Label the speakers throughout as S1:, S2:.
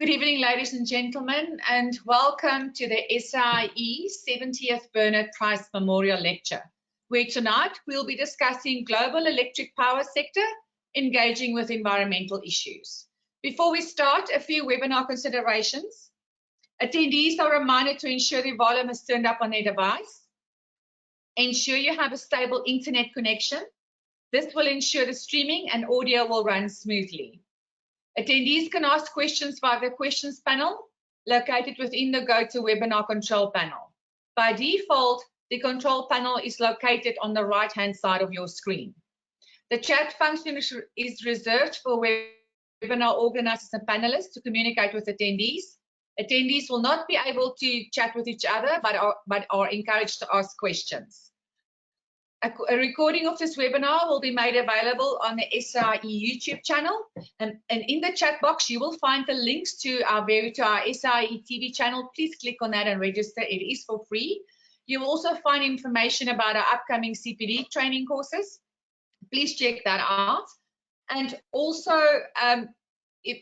S1: Good evening, ladies and gentlemen, and welcome to the SAIEE 70th Bernard Price Memorial Lecture, where tonight we'll be discussing global electric power sector, engaging with environmental issues. Before we start, a few webinar considerations. Attendees are reminded to ensure the volume is turned up on their device. Ensure you have a stable internet connection. This will ensure the streaming and audio will run smoothly. Attendees can ask questions via the questions panel located within the GoToWebinar control panel. By default, the control panel is located on the right-hand side of your screen. The chat function is reserved for webinar organizers and panelists to communicate with attendees. Attendees will not be able to chat with each other, but are encouraged to ask questions. A recording of this webinar will be made available on the SAIEE YouTube channel, and in the chat box you will find the links to our SAIEE TV channel. Please click on that and register. It is for free. You will also find information about our upcoming CPD training courses. Please check that out, and also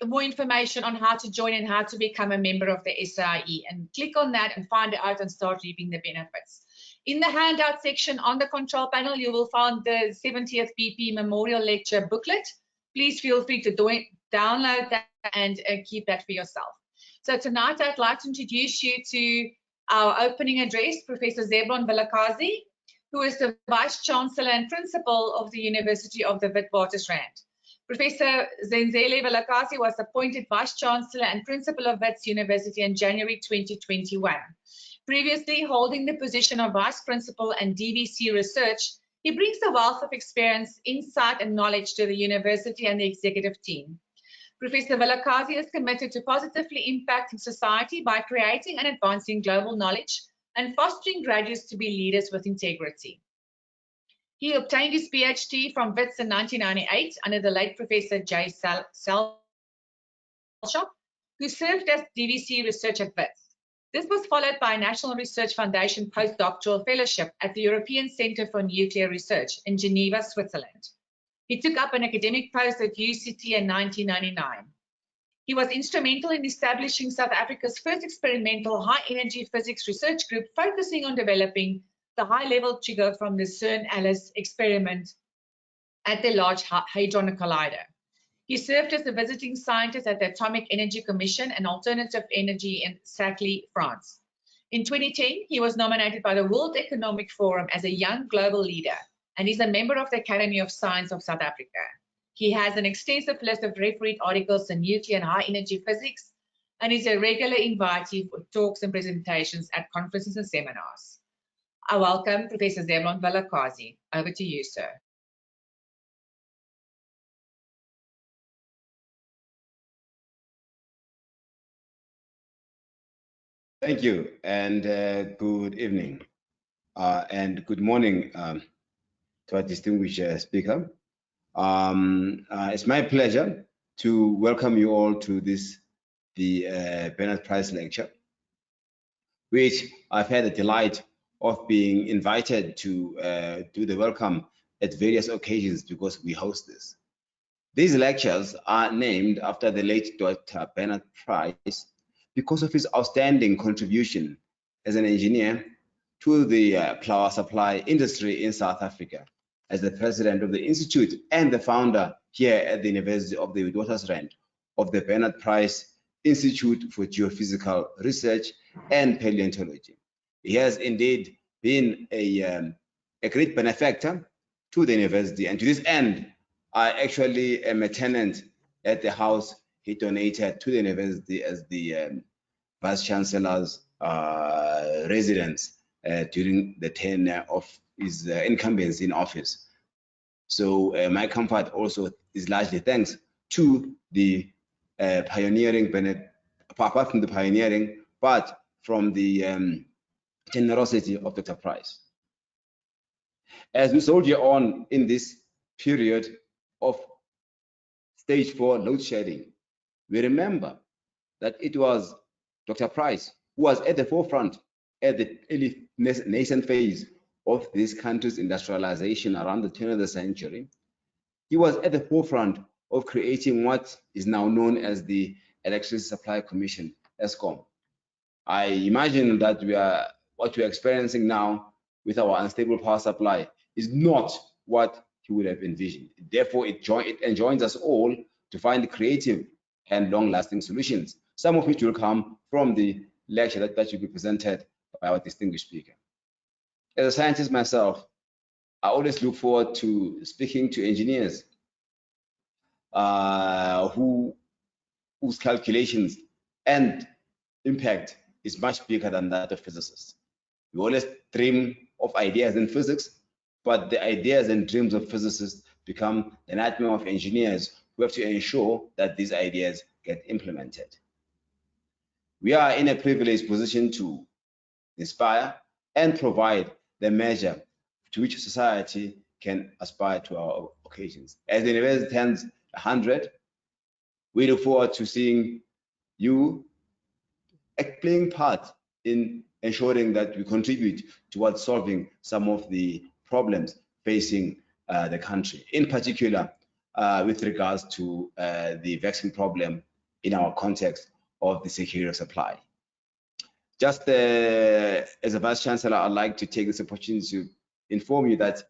S1: more information on how to join and how to become a member of the SAIEE, and click on that and find out and start reaping the benefits. In the handout section on the control panel, you will find the 70th BP Memorial Lecture booklet. Please feel free to download that and keep that for yourself. So tonight, I'd like to introduce you to our opening address, Professor ZEBLON VILAKAZI, who is the Vice Chancellor and Principal of the University of the Witwatersrand. Professor Zenzele VILAKAZI was appointed Vice Chancellor and Principal of Wits University in January 2021. Previously holding the position of Vice Principal and DVC Research, he brings a wealth of experience, insight and knowledge to the university and the executive team. Professor VILAKAZI is committed to positively impacting society by creating and advancing global knowledge and fostering graduates to be leaders with integrity. He obtained his PhD from Wits in 1998 under the late Professor J. Selshop, who served as DVC Research at Wits. This was followed by a National Research Foundation postdoctoral fellowship at the European Centre for Nuclear Research in Geneva, Switzerland. He took up an academic post at UCT in 1999. He was instrumental in establishing South Africa's first experimental high-energy physics research group focusing on developing the high-level trigger from the CERN-ALICE experiment at the Large Hadron Collider. He served as a visiting scientist at the Atomic Energy Commission and Alternative Energy in Saclay, France. In 2010, he was nominated by the World Economic Forum as a young global leader and is a member of the Academy of Science of South Africa. He has an extensive list of refereed articles in nuclear and high energy physics and is a regular invitee for talks and presentations at conferences and seminars. I welcome Professor ZEBLON VILAKAZI. Over to you, sir.
S2: Thank you, and good evening and good morning to our distinguished speaker. It's my pleasure to welcome you all to the Bernard Price lecture, which I've had the delight of being invited to do the welcome at various occasions because we host this. These lectures are named after the late Dr. Bernard Price because of his outstanding contribution as an engineer to the power supply industry in South Africa, as the president of the institute and the founder here at the University of the Witwatersrand of the Bernard Price Institute for Geophysical Research and Paleontology. He has indeed been a great benefactor to the university, and to this end, I actually am a tenant at the house he donated to the university as the Vice Chancellor's residence during the tenure of his incumbency in office. So my comfort also is largely thanks to the pioneering, apart from the pioneering, but from the generosity of Dr. Price. As we soldier on in this period of stage 4 load shedding, we remember that it was Dr. Price who was at the forefront at the early nascent phase of this country's industrialization around the turn of the century. He was at the forefront of creating what is now known as the Electricity Supply Commission, ESCOM. I imagine that what we are experiencing now with our unstable power supply is not what he would have envisioned. Therefore, it enjoins us all to find creative and long-lasting solutions, some of which will come from the lecture that will be presented by our distinguished speaker. As a scientist myself, I always look forward to speaking to engineers whose calculations and impact is much bigger than that of physicists. We always dream of ideas in physics, but the ideas and dreams of physicists become the nightmare of engineers who have to ensure that these ideas get implemented. We are in a privileged position to inspire and provide the measure to which society can aspire to our occasions. As the university turns 100, we look forward to seeing you playing part in ensuring that we contribute towards solving some of the problems facing the country, in particular with regards to the vaccine problem in our context of the security of supply. Just as a Vice Chancellor, I'd like to take this opportunity to inform you that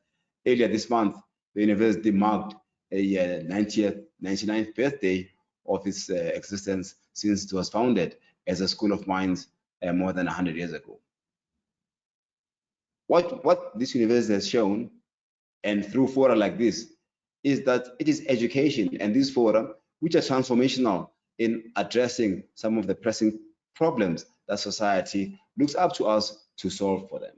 S2: earlier this month, the university marked a 99th birthday of its existence since it was founded as a School of Mines more than 100 years ago. What this university has shown, and through fora like this, is that it is education and these fora which are transformational in addressing some of the pressing problems that society looks up to us to solve for them.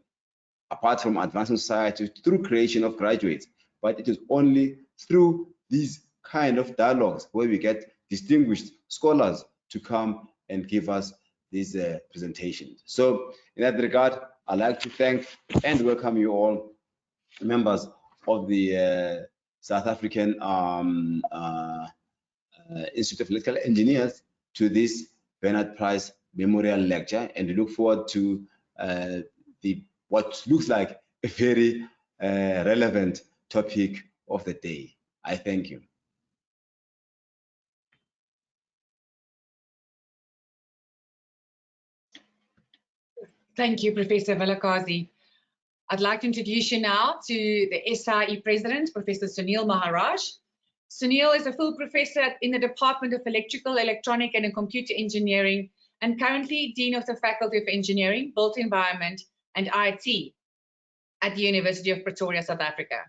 S2: Apart from advancing society through creation of graduates, but it is only through these kind of dialogues where we get distinguished scholars to come and give us these presentations. So in that regard, I'd like to thank and welcome you all, members of the South African Institute of Electrical Engineers, to this Bernard Price Memorial Lecture, and we look forward to what looks like a very relevant topic of the day. I thank you.
S1: Thank you, Professor VILAKAZI. I'd like to introduce you now to the SAIEE President, Professor SUNIL MAHARAJ. SUNIL is a full professor in the Department of Electrical, Electronic and Computer Engineering, and currently Dean of the Faculty of Engineering, Built Environment and IT at the University of Pretoria, South Africa.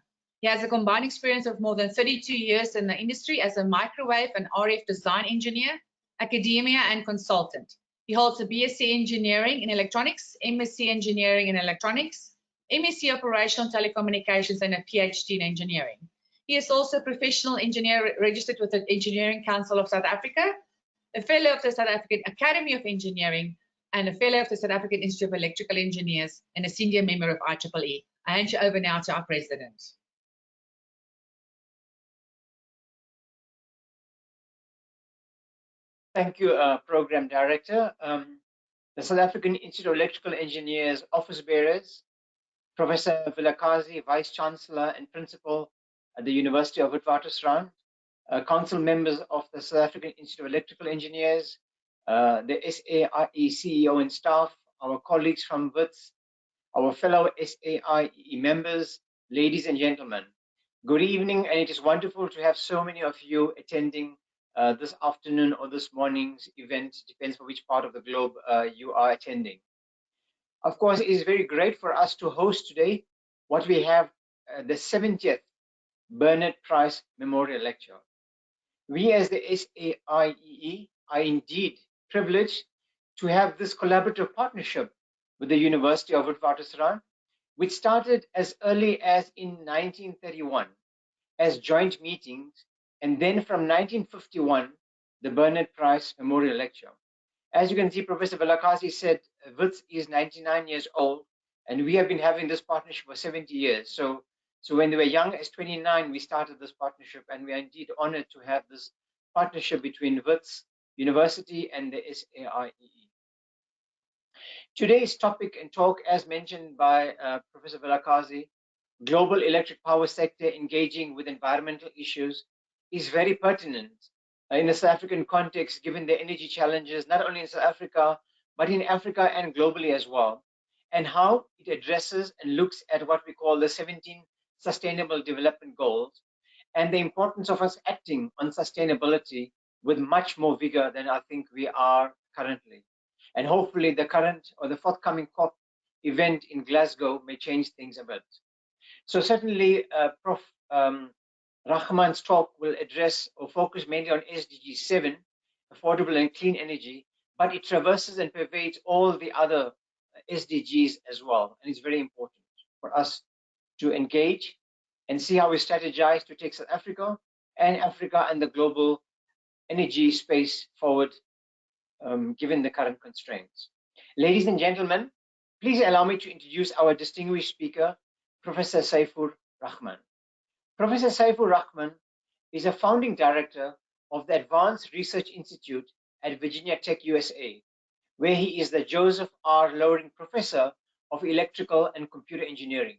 S1: He has a combined experience of more than 32 years in the industry as a microwave and RF design engineer, academia and consultant. He holds a BSc Engineering in Electronics, MSc Engineering in Electronics, MSc Operational Telecommunications, and a PhD in Engineering. He is also a professional engineer registered with the Engineering Council of South Africa, a fellow of the South African Academy of Engineering, and a fellow of the South African Institute of Electrical Engineers, and a senior member of IEEE. I hand you over now to our President.
S3: Thank you, Program Director. The South African Institute of Electrical Engineers office bearers, Professor VILAKAZI, Vice Chancellor and Principal at the University of Witwatersrand, Council members of the South African Institute of Electrical Engineers, the SAIEE CEO and staff, our colleagues from WITS, our fellow SAIEE members, ladies and gentlemen. Good evening, and it is wonderful to have so many of you attending this afternoon or this morning's event, depends for which part of the globe you are attending. Of course, it is very great for us to host today what we have the 70th Bernard Price Memorial Lecture. We as the SAIEE are indeed privileged to have this collaborative partnership with the University of Witwatersrand, which started as early as in 1931 as joint meetings, and then from 1951, the Bernard Price Memorial Lecture. As you can see, Professor VILAKAZI said WITS is 99 years old, and we have been having this partnership for 70 years. So when they were young as 29, we started this partnership, and we are indeed honored to have this partnership between WITS University and the SAIEE. Today's topic and talk, as mentioned by Professor VILAKAZI, global electric power sector engaging with environmental issues, is very pertinent in the South African context, given the energy challenges, not only in South Africa, but in Africa and globally as well, and how it addresses and looks at what we call the 17 Sustainable Development Goals, and the importance of us acting on sustainability with much more vigor than I think we are currently. And hopefully the current or the forthcoming COP event in Glasgow may change things a bit. So certainly Prof. Rahman's talk will address or focus mainly on SDG 7, affordable and clean energy, but it traverses and pervades all the other SDGs as well. And it's very important for us to engage and see how we strategize to take South Africa and the global energy space forward, given the current constraints. Ladies and gentlemen, please allow me to introduce our distinguished speaker, Professor Saifur Rahman. Professor Saifur Rahman is a founding director of the Advanced Research Institute at Virginia Tech, USA, where he is the Joseph R. Loring Professor of Electrical and Computer Engineering.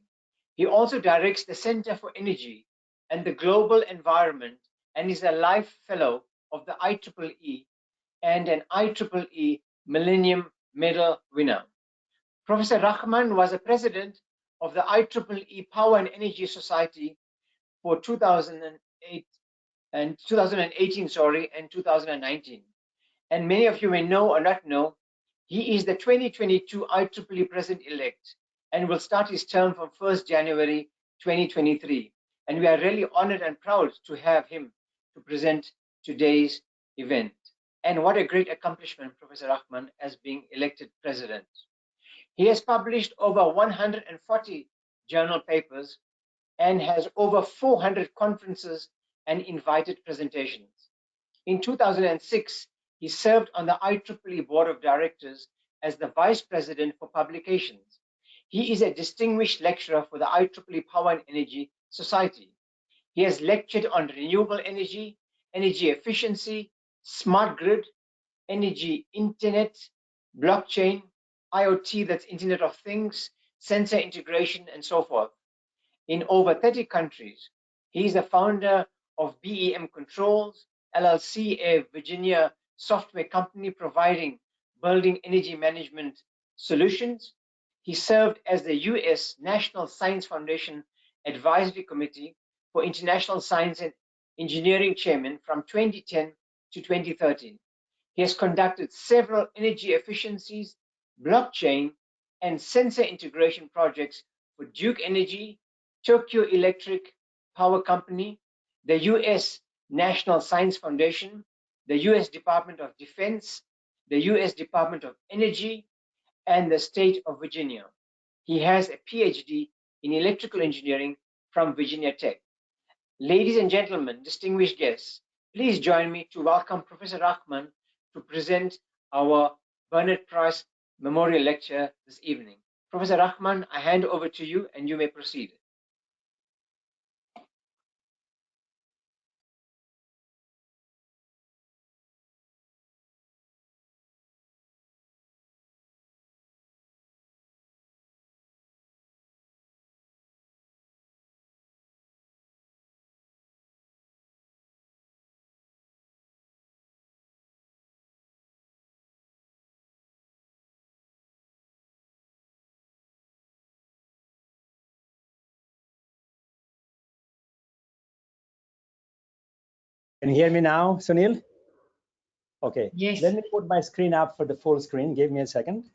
S3: He also directs the Center for Energy and the Global Environment and is a Life Fellow of the IEEE and an IEEE Millennium Medal winner. Professor Rahman was a president of the IEEE Power and Energy Society for 2018 and 2019. And many of you may know or not know, he is the 2022 IEEE President-elect and will start his term from 1st January 2023. And we are really honored and proud to have him to present today's event. And what a great accomplishment, Professor Rahman, as being elected president. He has published over 140 journal papers and has over 400 conferences and invited presentations. In 2006, he served on the IEEE Board of Directors as the Vice President for Publications. He is a distinguished lecturer for the IEEE Power and Energy Society. He has lectured on renewable energy, energy efficiency, smart grid, energy internet, blockchain, IoT, that's Internet of Things, sensor integration, and so forth. In over 30 countries, he is the founder of BEM Controls, LLC, a Virginia software company providing building energy management solutions. He served as the US National Science Foundation Advisory Committee for International Science and Engineering Chairman from 2010 to 2013. He has conducted several energy efficiencies, blockchain, and sensor integration projects for Duke Energy, Tokyo Electric Power Company, the US National Science Foundation, the US Department of Defense, the US Department of Energy, and the state of Virginia. He has a PhD in electrical engineering from Virginia Tech. Ladies and gentlemen, distinguished guests, please join me to welcome Professor Rahman to present our Bernard Price Memorial Lecture this evening. Professor Rahman, I hand over to you and you may proceed.
S4: Can you hear me now, Sunil? Okay.
S1: Yes.
S4: Let me put my screen up for the full screen. Give me a second.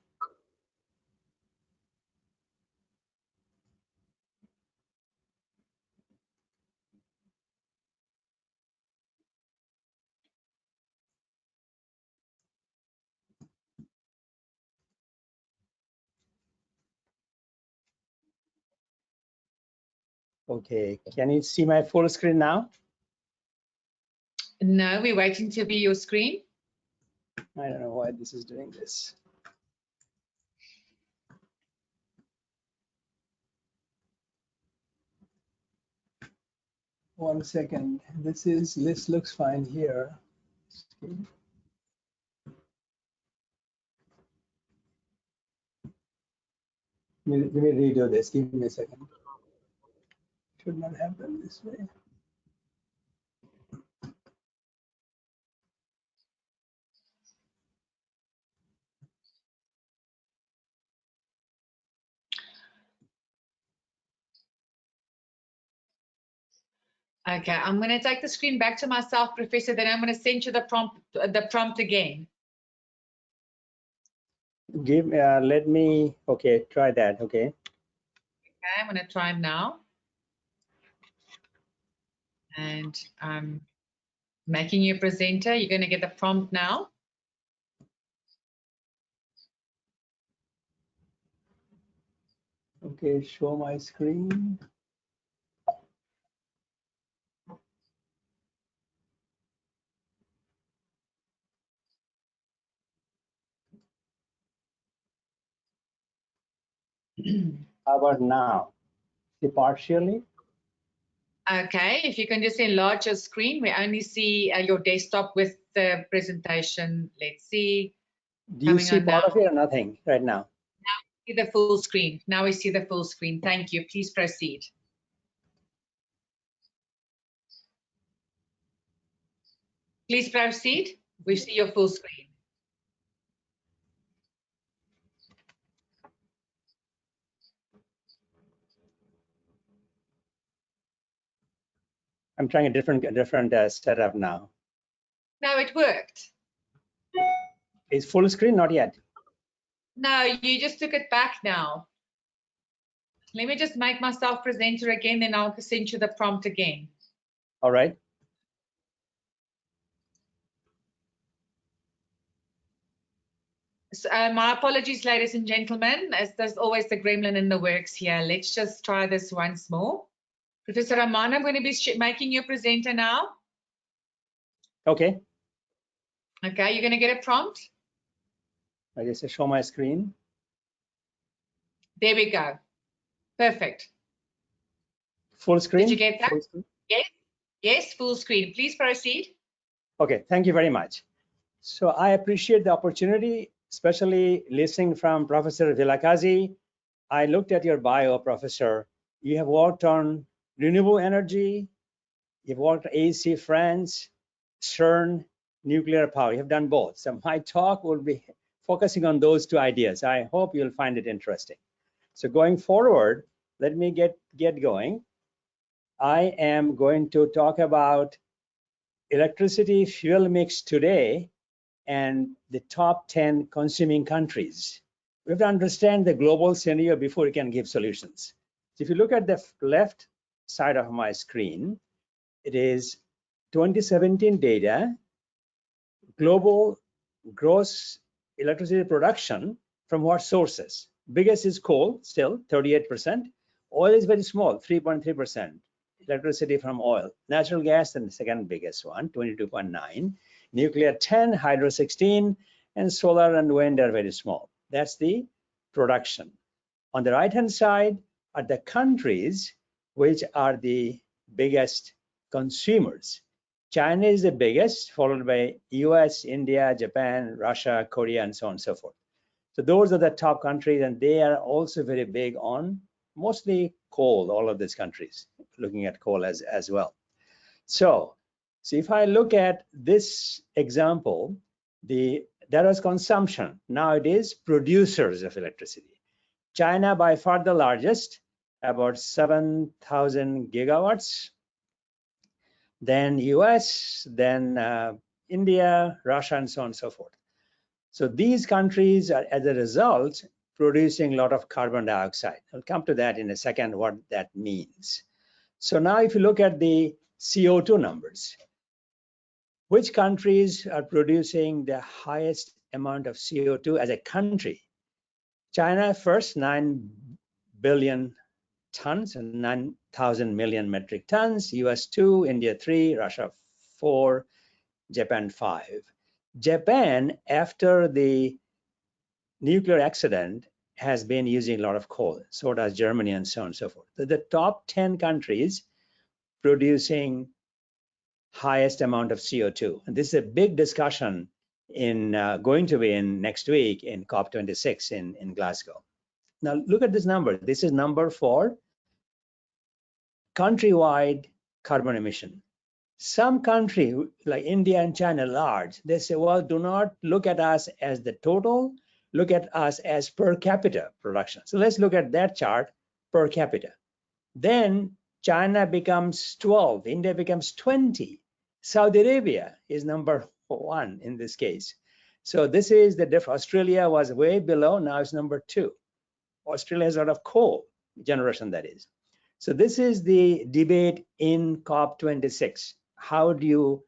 S4: Okay. Can you see my full screen now?
S1: No, we're waiting to view your screen.
S4: I don't know why this is doing this. One second. This looks fine here. Let me redo this. Give me a second. Should not happen this way.
S1: Okay, I'm going to take the screen back to myself, Professor, then I'm going to send you the prompt again.
S4: Let me, okay, try that, okay.
S1: Okay, I'm going to try now. And I'm making you a presenter. You're going to get the prompt now.
S4: Okay, show my screen. How about now? See partially?
S1: Okay, if you can just enlarge your screen, we only see your desktop with the presentation. Let's see.
S4: Do you see part of it or nothing right now?
S1: Now we see the full screen. Now we see the full screen. Thank you. Please proceed. Please proceed. We see your full screen.
S4: I'm trying a different setup now.
S1: No, it worked.
S4: Is full screen? Not yet.
S1: No, you just took it back now. Let me just make myself presenter again, then I'll send you the prompt again.
S4: All right.
S1: So, my apologies, ladies and gentlemen, as there's always the gremlin in the works here. Let's just try this once more. Professor Rahman, I'm going to be making you a presenter now.
S4: Okay.
S1: Okay, you're going to get a prompt.
S4: I just show my screen.
S1: There we go. Perfect.
S4: Full screen?
S1: Did you get that? Yes. Yes, full screen. Please proceed.
S4: Okay, thank you very much. So I appreciate the opportunity, especially listening from Professor VILAKAZI. I looked at your bio, Professor. You have worked on renewable energy, you've worked on AC France, CERN, nuclear power. You have done both. So my talk will be focusing on those two ideas. I hope you'll find it interesting. So going forward, let me get going. I am going to talk about electricity fuel mix today and the top 10 consuming countries. We have to understand the global scenario before we can give solutions. So if you look at the left side of my screen, it is 2017 data, global gross electricity production from what sources? Biggest is coal, still 38%. Oil is very small, 3.3%. Electricity from oil. Natural gas, and the second biggest one, 22.9. Nuclear 10, hydro 16, and solar and wind are very small. That's the production. On the right-hand side are the countries which are the biggest consumers. China is the biggest, followed by US, India, Japan, Russia, Korea, and so on and so forth. So those are the top countries, and they are also very big on mostly coal, all of these countries, looking at coal as well. So if I look at this example, that was consumption. Now it is producers of electricity. China by far the largest, about 7,000 gigawatts. Then US, then India, Russia, and so on and so forth. So these countries are, as a result, producing a lot of carbon dioxide. I'll come to that in a second, what that means. So now if you look at the CO2 numbers, which countries are producing the highest amount of CO2 as a country? China first, 9 billion tons and 9,000 million metric tons, US 2, India 3, Russia 4, Japan 5. Japan, after the nuclear accident, has been using a lot of coal. So does Germany and so on and so forth. So the top 10 countries producing highest amount of CO2. And this is a big discussion in going to be in next week in COP26 in Glasgow. Now look at this number. This is number for countrywide carbon emission. Some country like India and China large, they say, well, do not look at us as the total, look at us as per capita production. So let's look at that chart per capita. Then China becomes 12, India becomes 20. Saudi Arabia is number 1 in this case. So this is the difference. Australia was way below, now it's number 2. Australia has a lot of coal generation, that is. So this is the debate in COP26. How do you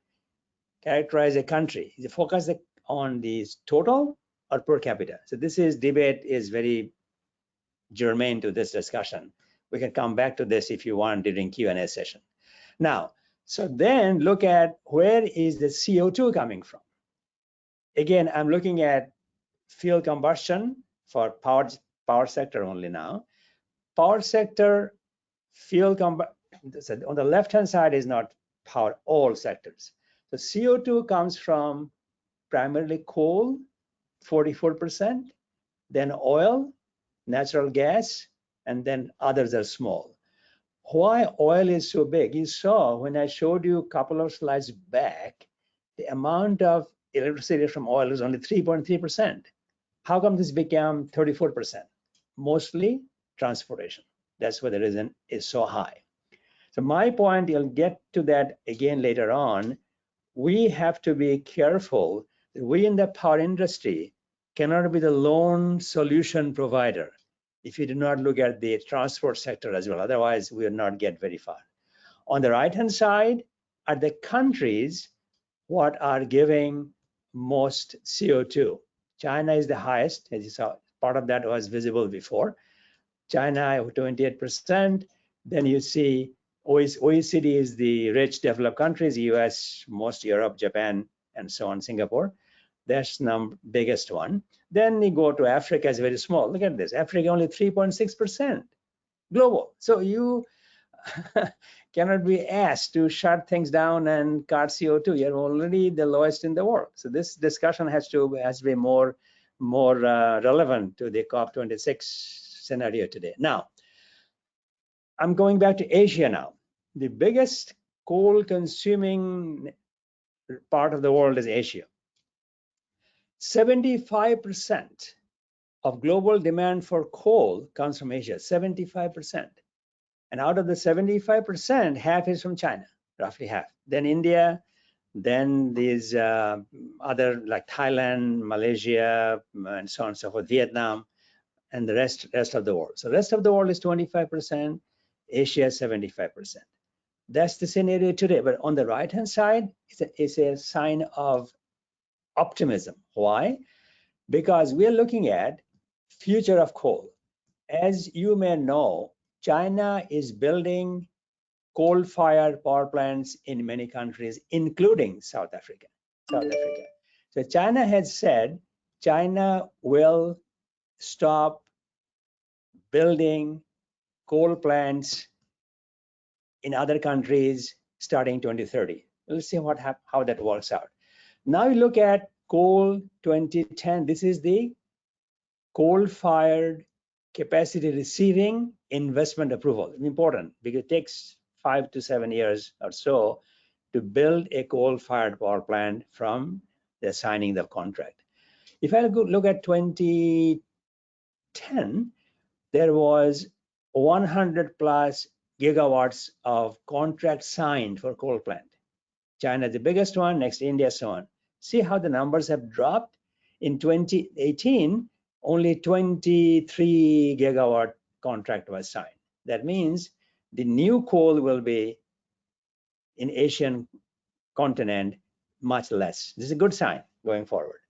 S4: characterize a country? Is it focus on the total or per capita? So this is debate is very germane to this discussion. We can come back to this if you want during Q&A session. Now, so then look at where is the CO2 coming from? Again, I'm looking at fuel combustion for power sector only now. Power sector, fuel combustion, on the left-hand side is not power, all sectors. So CO2 comes from primarily coal, 44%, then oil, natural gas, and then others are small. Why oil is so big? You saw when I showed you a couple of slides back, the amount of electricity from oil is only 3.3%. How come this became 34%? Mostly transportation. That's why the reason is so high. So my point, you'll get to that again later on. We have to be careful that we in the power industry cannot be the lone solution provider if you do not look at the transport sector as well. Otherwise, we will not get very far. On the right-hand side are the countries what are giving most CO2. China is the highest, as you saw. Part of that was visible before. China, 28%. Then you see OECD is the rich developed countries, US, most Europe, Japan, and so on, Singapore. That's the biggest one. Then you go to Africa, is very small. Look at this, Africa only 3.6% global. So you cannot be asked to shut things down and cut CO2. You're already the lowest in the world. So this discussion has to be more relevant to the COP26 scenario today. Now, I'm going back to Asia now. The biggest coal consuming part of the world is Asia. 75% of global demand for coal comes from Asia, 75%. And out of the 75%, half is from China, roughly half. Then India, then these other like Thailand, Malaysia, and so on and so forth, Vietnam, and the rest of the world. So the rest of the world is 25%, Asia 75%. That's the scenario today. But on the right-hand side, it's a sign of optimism. Why? Because we're looking at future of coal. As you may know, China is building coal-fired power plants in many countries, including South Africa. So China has said China will stop building coal plants in other countries starting 2030. Let's see how that works out. Now you look at coal 2010. This is the coal-fired capacity receiving investment approval. Important because it takes 5 to 7 years or so to build a coal-fired power plant from the signing the contract. If I look at 2010, there was 100 plus gigawatts of contract signed for coal plant. China is the biggest one, next India, so on. See how the numbers have dropped? In 2018, only 23 gigawatt contract was signed. That means the new coal will be in Asian continent much less. This is a good sign going forward.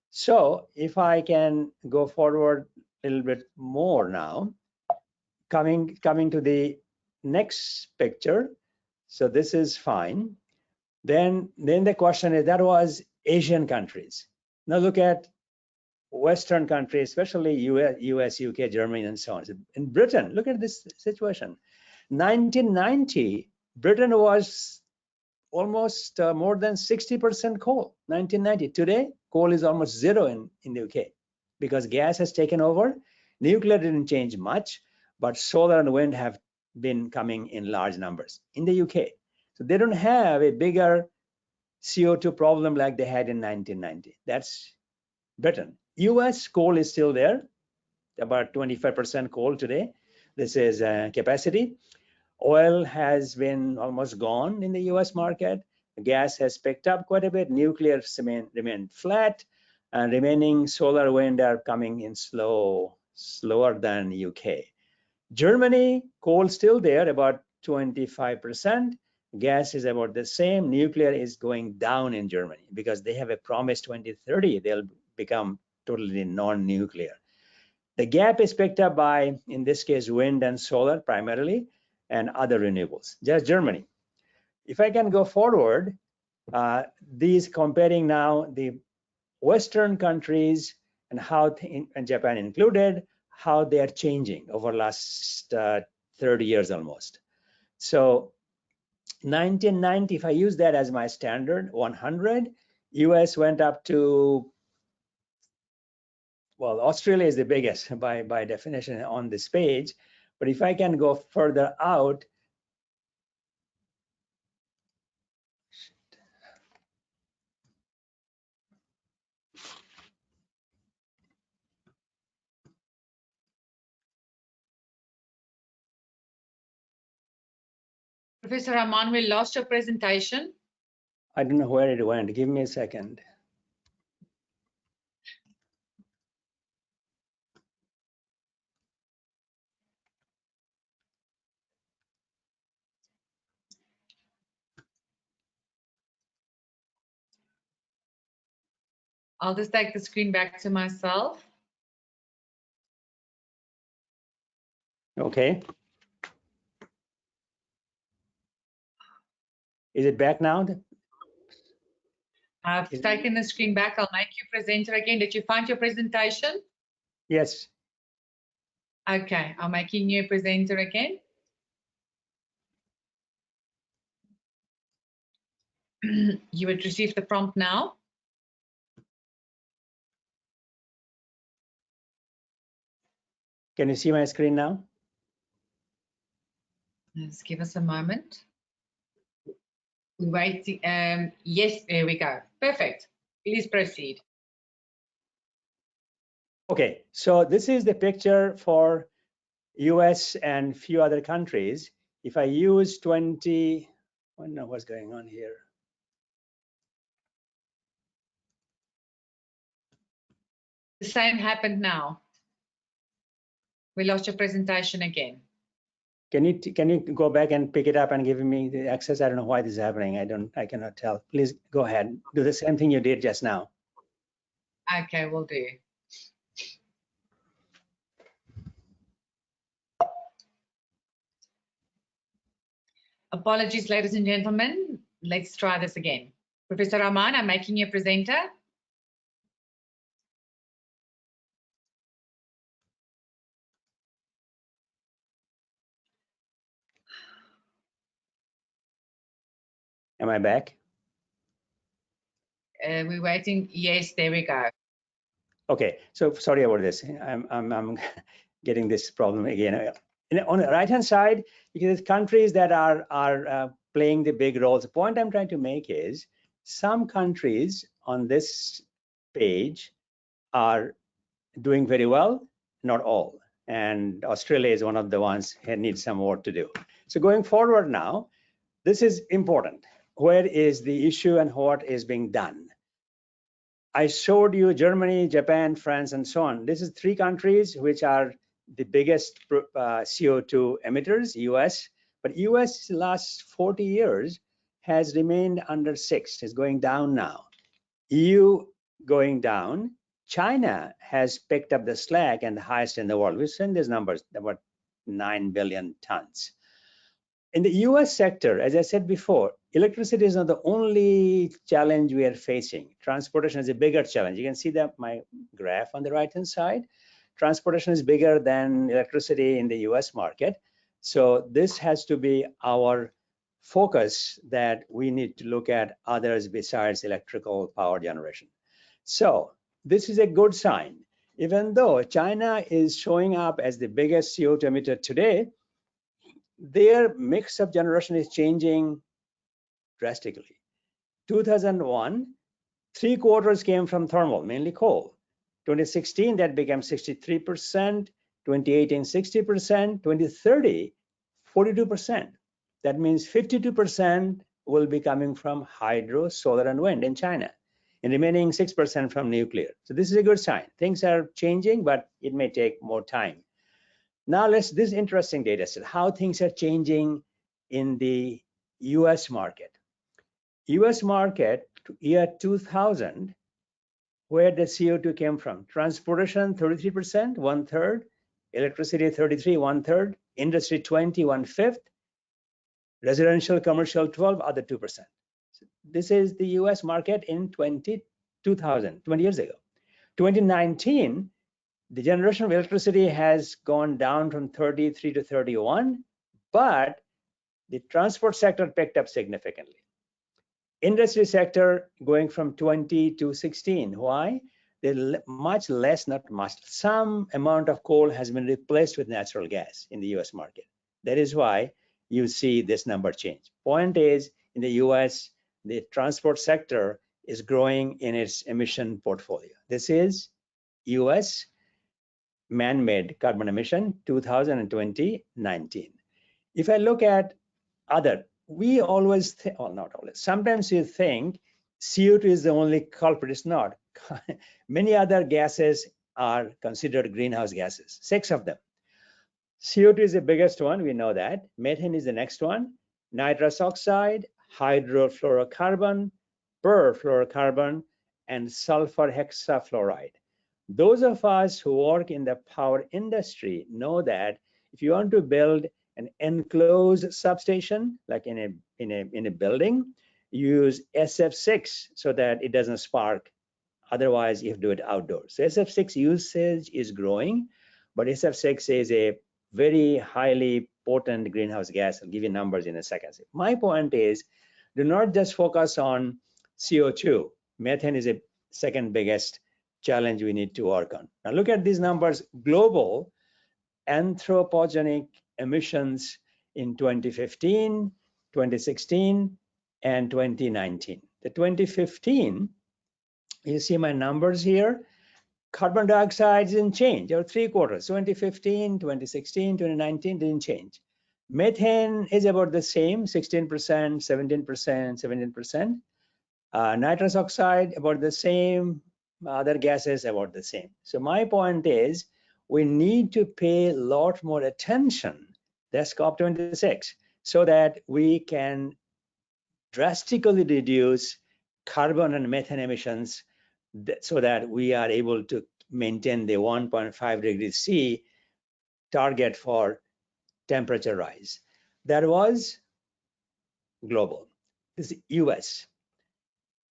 S4: So if I can go forward a little bit more now, coming to the next picture. So this is fine. Then the question is, that was Asian countries. Now look at Western countries, especially US, UK, Germany, and so on. In Britain, look at this situation. 1990, Britain was almost more than 60% coal, 1990. Today, coal is almost zero in the UK because gas has taken over. Nuclear didn't change much, but solar and wind have been coming in large numbers in the UK. So they don't have a bigger CO2 problem like they had in 1990. That's Britain. US coal is still there, about 25% coal today. This is capacity. Oil has been almost gone in the US market. Gas has picked up quite a bit. Nuclear remained flat, and remaining solar wind are coming in slower than UK. Germany, coal still there, about 25%. Gas is about the same. Nuclear is going down in Germany because they have a promise 2030 they'll become totally non-nuclear. The gap is picked up by, in this case, wind and solar primarily, and other renewables. Just Germany. If I can go forward, these comparing now the Western countries and how, and Japan included, how they are changing over the last 30 years almost. So 1990, if I use that as my standard, 100, US went up to, well, Australia is the biggest by definition on this page. But if I can go further out,
S1: Professor Rahman, we lost your presentation.
S4: I don't know where it went. Give me a second.
S1: I'll just take the screen back to myself.
S4: Okay. Is it back now?
S1: I've taken the screen back. I'll make you presenter again. Did you find your presentation?
S4: Yes.
S1: Okay, I'm making you a presenter again. You would receive the prompt now.
S4: Can you see my screen now?
S1: Just give us a moment. We wait. Yes, there we go. Perfect. Please proceed.
S4: Okay, so this is the picture for US and few other countries. If I use 20, I don't know what's going on here.
S1: The same happened now. We lost your presentation again.
S4: Can you go back and pick it up and give me the access? I don't know why this is happening. I cannot tell. Please go ahead. Do the same thing you did just now.
S1: Okay, we'll do. Apologies, ladies and gentlemen. Let's try this again. Professor Rahman, I'm making you a presenter.
S4: Am I back?
S1: We're waiting. Yes, there we go.
S4: Okay, so sorry about this. I'm getting this problem again. On the right-hand side, because countries that are playing the big roles. The point I'm trying to make is some countries on this page are doing very well, not all. And Australia is one of the ones that needs some work to do. So going forward now, this is important. Where is the issue and what is being done? I showed you Germany, Japan, France, and so on. This is 3 countries which are the biggest CO2 emitters, US. But US last 40 years has remained under 6. It's going down now. EU going down. China has picked up the slack and the highest in the world. We've seen these numbers, about 9 billion tons. In the US sector, as I said before, electricity is not the only challenge we are facing. Transportation is a bigger challenge. You can see that my graph on the right-hand side. Transportation is bigger than electricity in the US market. So this has to be our focus, that we need to look at others besides electrical power generation. So this is a good sign. Even though China is showing up as the biggest CO2 emitter today, their mix of generation is changing drastically. 2001, 3/4 came from thermal, mainly coal. 2016, that became 63%, 2018, 60%, 2030, 42%. That means 52% will be coming from hydro, solar, and wind in China, and remaining 6% from nuclear. So this is a good sign. Things are changing, but it may take more time. Now this interesting data set, how things are changing in the US market. US market, year 2000, where the CO2 came from. Transportation, 33%, 1/3. Electricity, 33, 1/3. Industry, 20, 1/5. Residential, commercial, 12, other 2%. This is the US market in 2000, 20 years ago. 2019, the generation of electricity has gone down from 33 to 31, but the transport sector picked up significantly. Industry sector going from 20 to 16. Why? There's much less, not much, some amount of coal has been replaced with natural gas in the US market. That is why you see this number change. Point is, in the US, the transport sector is growing in its emission portfolio. This is US man-made carbon emission 2020-19. If I look at other, we always think, well, not always, sometimes you think CO2 is the only culprit. It's not. Many other gases are considered greenhouse gases, 6 of them. CO2 is the biggest one, we know that. Methane is the next one. Nitrous oxide, hydrofluorocarbon, perfluorocarbon, and sulfur hexafluoride. Those of us who work in the power industry know that if you want to build an enclosed substation, like in a building, you use SF6 so that it doesn't spark. Otherwise, you have to do it outdoors. So SF6 usage is growing, but SF6 is a very highly potent greenhouse gas. I'll give you numbers in a second. My point is, do not just focus on CO2. Methane is a second biggest challenge we need to work on. Now look at these numbers. Global anthropogenic emissions in 2015, 2016, and 2019. The 2015, you see my numbers here. Carbon dioxide didn't change. There were 3 quarters, 2015, 2016, 2019 didn't change. Methane is about the same, 16%, 17%, 17%. Nitrous oxide about the same, other gases about the same. So my point is, we need to pay a lot more attention, that's COP26, so that we can drastically reduce carbon and methane emissions so that we are able to maintain the 1.5 degrees C target for temperature rise. That was global. This is US.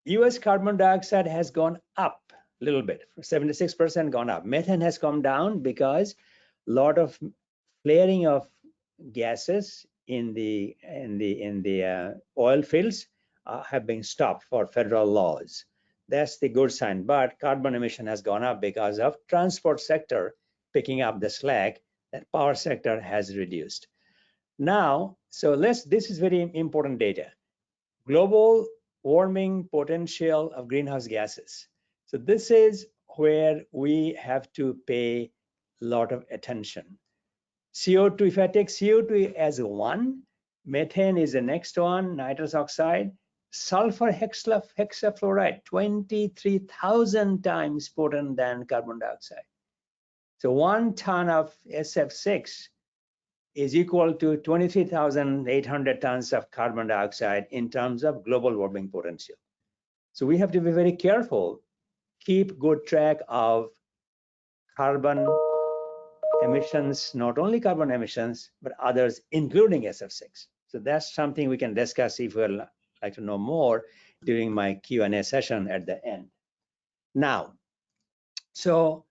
S4: US carbon dioxide has gone up a little bit, 76% gone up. Methane has come down because a lot of flaring of gases in the oil fields have been stopped for federal laws. That's the good sign, but carbon emission has gone up because of transport sector picking up the slack that power sector has reduced. Now, so this is very important data. Global warming potential of greenhouse gases. So this is where we have to pay a lot of attention. CO2, if I take CO2 as 1, methane is the next one, nitrous oxide, sulfur hexafluoride, 23,000 times potent than carbon dioxide. So 1 ton of SF6 is equal to 23,800 tons of carbon dioxide in terms of global warming potential. So we have to be very careful, keep good track of carbon emissions, not only carbon emissions, but others, including SF6. So that's something we can discuss if you'd like to know more during my Q&A session at the end. Now, so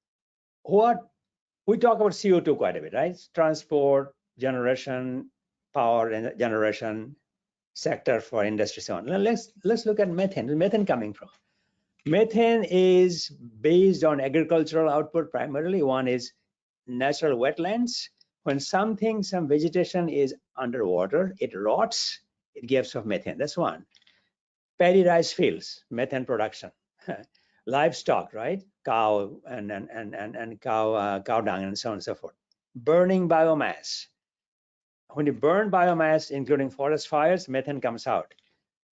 S4: what we talk about CO2 quite a bit, right? Transport, generation, power and generation sector for industry, so on. Now let's look at methane. Where's methane coming from? Methane is based on agricultural output primarily. One is natural wetlands. When some vegetation is underwater, it rots, it gives off methane. That's one. Paddy rice fields, methane production. Livestock, right? Cow and cow dung and so on and so forth. Burning biomass. when you burn biomass, including forest fires, methane comes out.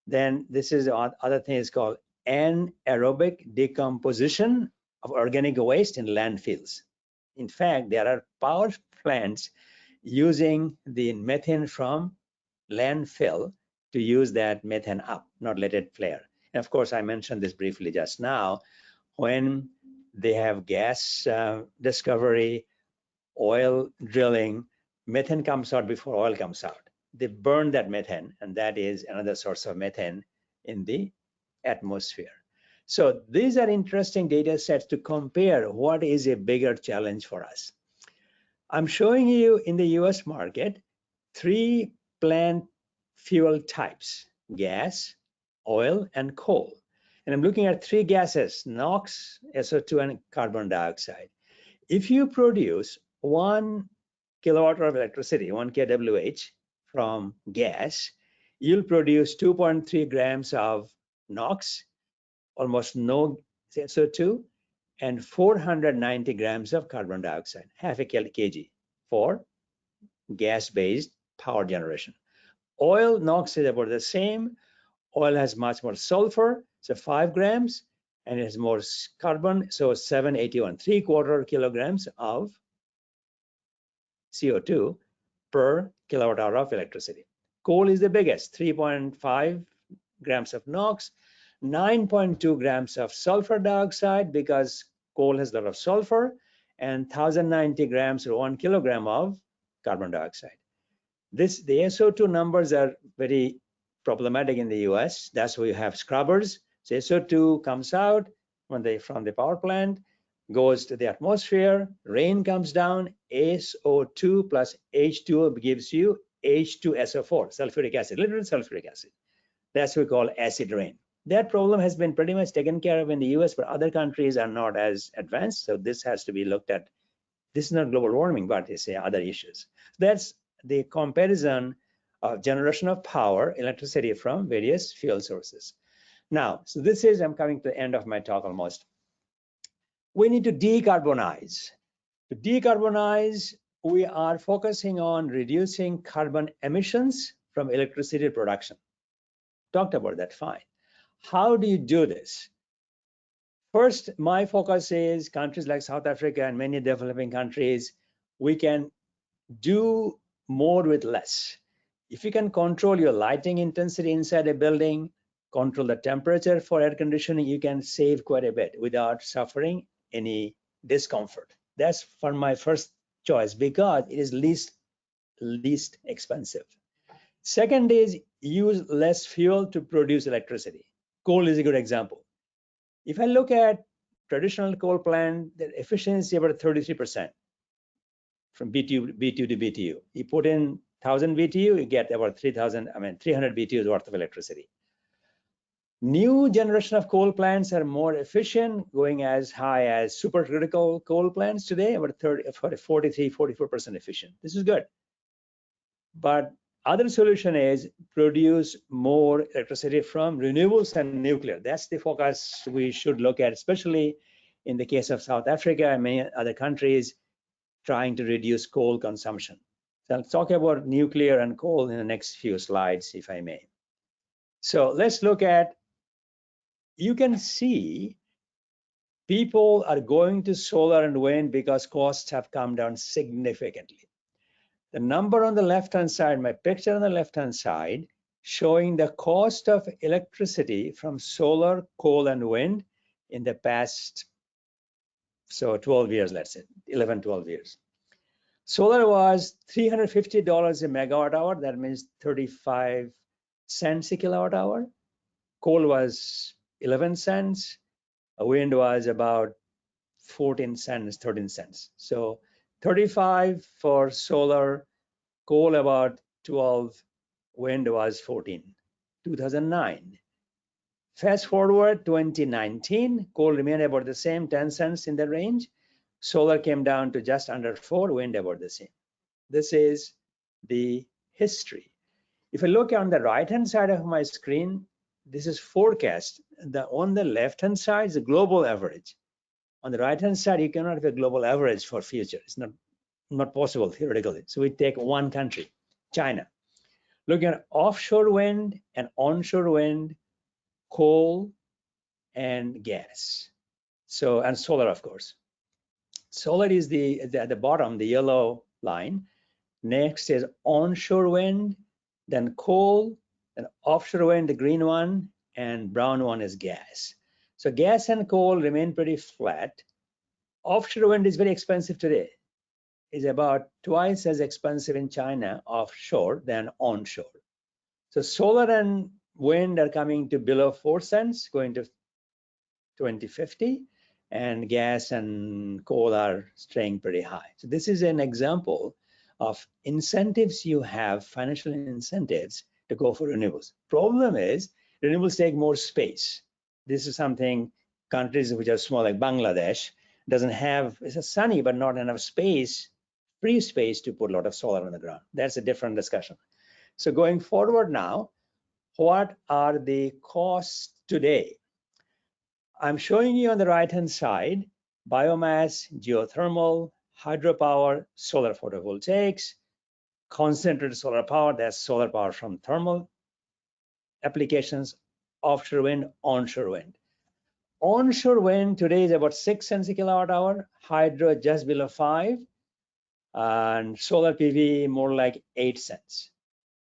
S4: Then this is other thing is called anaerobic decomposition of organic waste in landfills. In fact, there are power plants using the methane from landfill to use that methane up, not let it flare. And of course, I mentioned this briefly just now. When they have gas discovery, oil drilling, methane comes out before oil comes out. They burn that methane, and that is another source of methane in the atmosphere. So these are interesting data sets to compare what is a bigger challenge for us. I'm showing you in the US market 3 plant fuel types: gas, oil, and coal. And I'm looking at 3 gases: NOx, SO2, and carbon dioxide. If you produce 1 kilowatt of electricity, 1 kWh from gas, you'll produce 2.3 grams of NOx, almost no SO2, and 490 grams of carbon dioxide, half a kg for gas-based power generation. Oil, NOx is about the same. Oil has much more sulfur, so 5 grams, and it has more carbon, so 781, 3/4 kilograms of CO2 per kilowatt hour of electricity. Coal is the biggest, 3.5 grams of NOx, 9.2 grams of sulfur dioxide, because coal has a lot of sulfur, and 1,090 grams or 1 kilogram of carbon dioxide. The SO2 numbers are very problematic in the US. That's why you have scrubbers. So SO2 comes out from the power plant, goes to the atmosphere, rain comes down, SO2 plus H2O gives you H2SO4, sulfuric acid, literally sulfuric acid. That's what we call acid rain. That problem has been pretty much taken care of in the US, but other countries are not as advanced. So this has to be looked at. This is not global warming, but it's other issues. That's the comparison of generation of power, electricity from various fuel sources. Now, so this is, I'm coming to the end of my talk almost. We need to decarbonize. To decarbonize, we are focusing on reducing carbon emissions from electricity production. Talked about that, fine. How do you do this? First, my focus is countries like South Africa and many developing countries. We can do more with less. If you can control your lighting intensity inside a building, control the temperature for air conditioning, you can save quite a bit without suffering any discomfort. That's for my first choice because it is least expensive. Second is use less fuel to produce electricity. Coal is a good example. If I look at traditional coal plant, the efficiency about 33% from BTU to BTU. You put in 1,000 BTU, you get about 300 BTUs worth of electricity. New generation of coal plants are more efficient, going as high as supercritical coal plants today, about 44% efficient. This is good. But other solution is produce more electricity from renewables and nuclear. That's the focus we should look at, especially in the case of South Africa and many other countries trying to reduce coal consumption. So I'll talk about nuclear and coal in the next few slides, if I may. So let's look at, you can see people are going to solar and wind because costs have come down significantly. The number on the left-hand side, my picture on the left-hand side, showing the cost of electricity from solar, coal, and wind in the past, so 12 years, let's say, 11, 12 years. Solar was $350 a megawatt hour. That means 35 cents a kilowatt hour. Coal was 11 cents. Wind was about 14 cents, 13 cents. So 35 for solar, coal about 12, wind was 14, 2009. Fast forward 2019, coal remained about the same, 10 cents in the range. Solar came down to just under 4, wind about the same. This is the history. If I look on the right-hand side of my screen, this is forecast. On the left-hand side is a global average. On the right-hand side, you cannot have a global average for future. It's not possible theoretically. So we take one country, China. Looking at offshore wind and onshore wind, coal and gas. So, and solar, of course. Solar is at the bottom, the yellow line. Next is onshore wind, then coal, then offshore wind, the green one, and brown one is gas. So gas and coal remain pretty flat. Offshore wind is very expensive today. It's about twice as expensive in China offshore than onshore. So solar and wind are coming to below 4 cents, going to 2050, and gas and coal are staying pretty high. So this is an example of incentives you have, financial incentives to go for renewables. Problem is renewables take more space. This is something countries which are small like Bangladesh doesn't have. It's a sunny but not enough space, free space to put a lot of solar on the ground. That's a different discussion. So going forward now, what are the costs today? I'm showing you on the right-hand side, biomass, geothermal, hydropower, solar photovoltaics, concentrated solar power, that's solar power from thermal applications, offshore wind, onshore wind. Onshore wind today is about 6 cents a kilowatt hour, hydro just below 5, and solar PV more like 8 cents.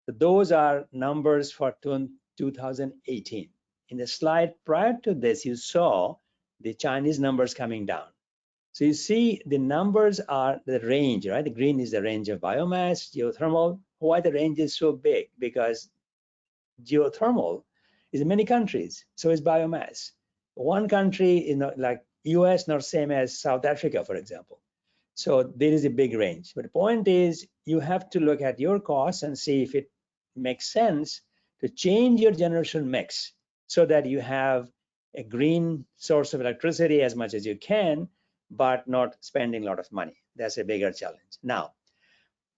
S4: Those are numbers for 2018. In the slide prior to this, you saw the Chinese numbers coming down. So you see the numbers are the range, right? The green is the range of biomass, geothermal. Why the range is so big? Because geothermal is in many countries, so is biomass. One country is not like US, not same as South Africa, for example. So there is a big range. But the point is you have to look at your costs and see if it makes sense to change your generation mix so that you have a green source of electricity as much as you can, but not spending a lot of money. That's a bigger challenge. Now,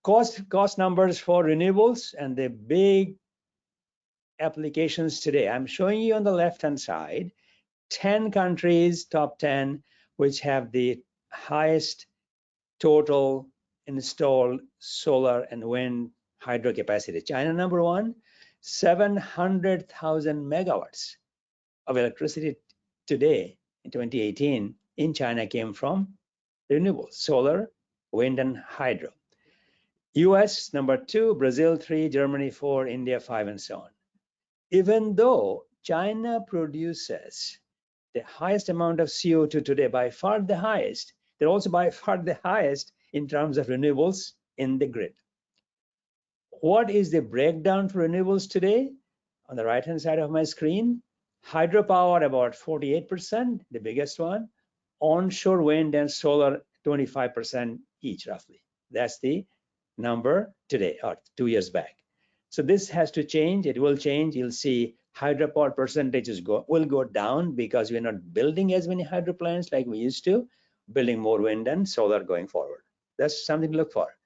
S4: cost numbers for renewables and the big applications today. I'm showing you on the left-hand side, 10 countries, top 10, which have the highest total installed solar and wind hydro capacity. China number 1, 700,000 megawatts of electricity today in 2018 in China came from renewables, solar, wind, and hydro. US number 2, Brazil 3, Germany 4, India 5, and so on. Even though China produces the highest amount of CO2 today, by far the highest, they're also by far the highest in terms of renewables in the grid. What is the breakdown for renewables today? On the right-hand side of my screen, hydropower about 48%, the biggest one. Onshore wind and solar 25% each, roughly. That's the number today, or 2 years back. So this has to change. It will change. You'll see hydropower percentages will go down because we're not building as many hydro plants like we used to, building more wind and solar going forward. That's something to look for.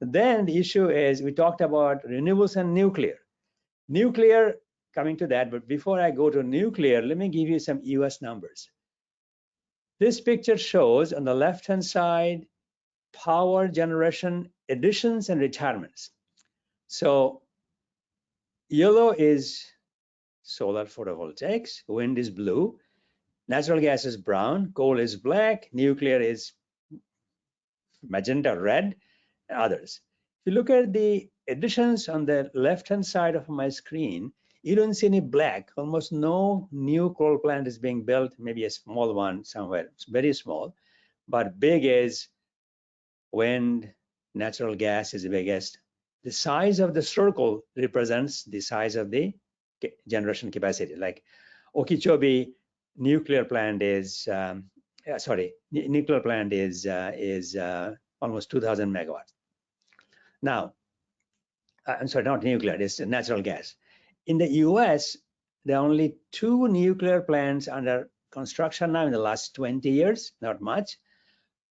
S4: Then the issue is we talked about renewables and nuclear. Nuclear, coming to that, but before I go to nuclear, let me give you some US numbers. This picture shows on the left-hand side, power generation additions and retirements. So yellow is solar photovoltaics, wind is blue, natural gas is brown, coal is black, nuclear is magenta, red, and others. If you look at the additions on the left-hand side of my screen, you don't see any black. Almost no new coal plant is being built, maybe a small one somewhere. It's very small, but big is wind, natural gas is the biggest. The size of the circle represents the size of the generation capacity. Like Okeechobee nuclear plant is, nuclear plant is almost 2,000 megawatts. Now, I'm sorry, not nuclear, it's natural gas. In the US, there are only 2 nuclear plants under construction now in the last 20 years, not much.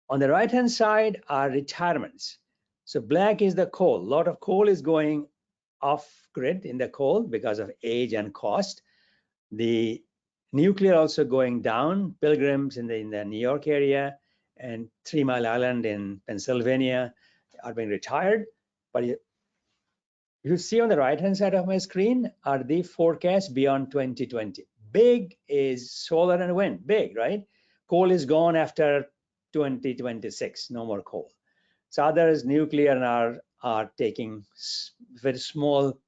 S4: On the right-hand side are retirements. So black is the coal. A lot of coal is going off grid in the coal because of age and cost. The nuclear also going down. Pilgrims in the New York area and 3 Mile Island in Pennsylvania are being retired. But You see on the right-hand side of my screen are the forecasts beyond 2020. Big is solar and wind, big, right? Coal is gone after 2026, no more coal. So others, nuclear, are taking very small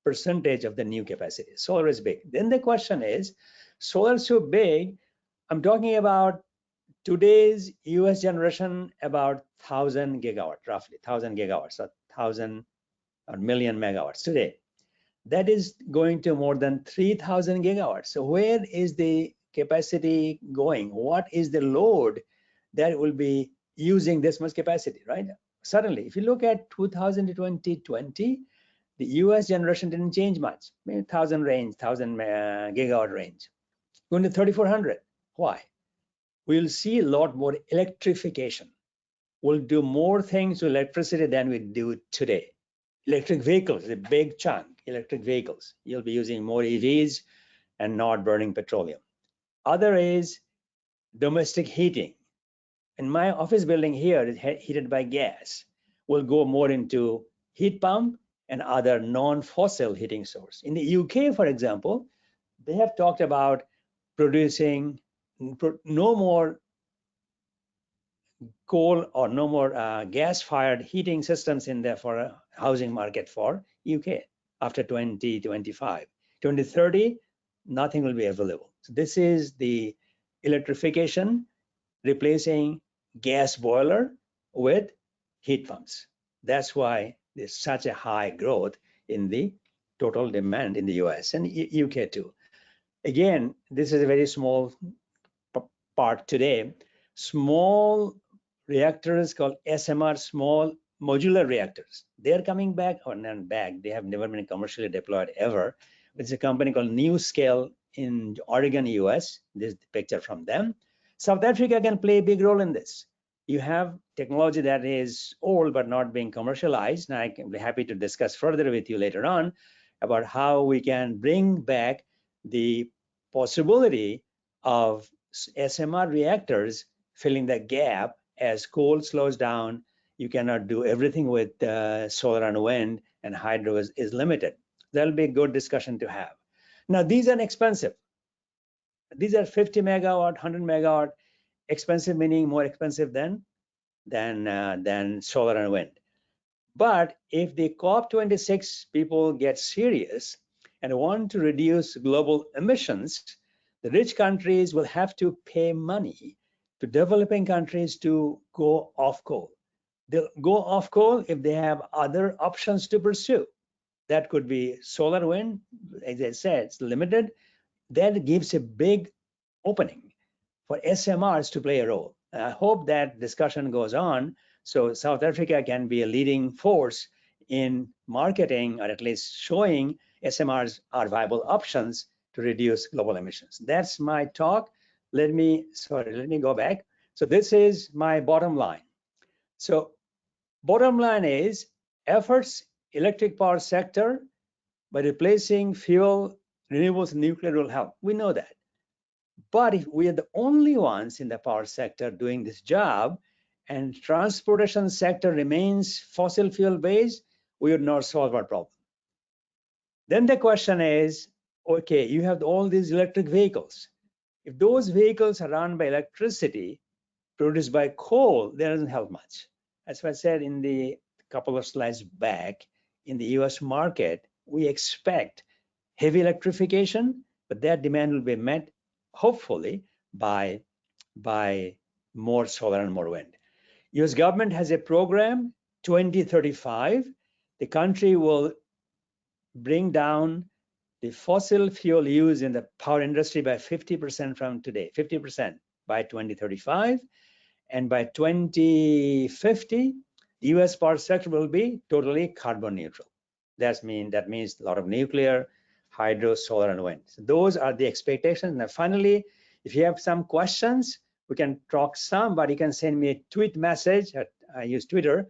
S4: percentage of the new capacity. Solar is big. Then the question is, solar is so big, I'm talking about today's US generation, about 1,000 gigawatt, roughly 1,000 gigawatts, 1,000 or million megawatts today. That is going to more than 3,000 gigawatts. So where is the capacity going? What is the load that will be using this much capacity, right? Suddenly, if you look at 2000 to 2020, the US generation didn't change much, maybe 1,000 range, 1,000 gigawatt range. Going to 3,400. Why? We'll see a lot more electrification. We'll do more things with electricity than we do today. Electric vehicles is a big chunk. Electric vehicles, you'll be using more EVs and not burning petroleum. Other is domestic heating. In my office building here is heated by gas. We'll go more into heat pump and other non-fossil heating source. In the UK, for example, they have talked about producing no more coal or no more gas-fired heating systems in there for a housing market for UK after 2025. 2030, nothing will be available. So this is the electrification, replacing gas boiler with heat pumps. That's why there's such a high growth in the total demand in the US and UK too. Again, this is a very small part today. Small reactors called SMR, small modular reactors. They're coming back, or not back, they have never been commercially deployed ever. It's a company called NewScale in Oregon, US. This is the picture from them. South Africa can play a big role in this. You have technology that is old but not being commercialized, and I can be happy to discuss further with you later on about how we can bring back the possibility of SMR reactors filling the gap as coal slows down. You cannot do everything with solar and wind, and hydro is limited. That'll be a good discussion to have. Now, these are expensive. These are 50 megawatt, 100 megawatt, expensive meaning more expensive than solar and wind. But if the COP26 people get serious and want to reduce global emissions, the rich countries will have to pay money to developing countries to go off coal. They'll go off coal if they have other options to pursue. That could be solar, wind, as I said, it's limited. That gives a big opening for SMRs to play a role. And I hope that discussion goes on so South Africa can be a leading force in marketing, or at least showing SMRs are viable options to reduce global emissions. That's my talk. Let me go back. So this is my bottom line. So bottom line is efforts electric power sector by replacing fuel, renewables, nuclear will help. We know that. But if we are the only ones in the power sector doing this job and transportation sector remains fossil fuel based, we would not solve our problem. Then the question is, okay, you have all these electric vehicles. If those vehicles are run by electricity produced by coal, that doesn't help much. As I said in the couple of slides back, in the US market, we expect heavy electrification, but that demand will be met hopefully by more solar and more wind. US government has a program, 2035, the country will bring down the fossil fuel use in the power industry by 50% from today, 50% by 2035. And by 2050, the US power sector will be totally carbon neutral. That means a lot of nuclear, hydro, solar, and wind. So those are the expectations. And finally, if you have some questions, we can talk some, but you can send me a tweet message. I use Twitter.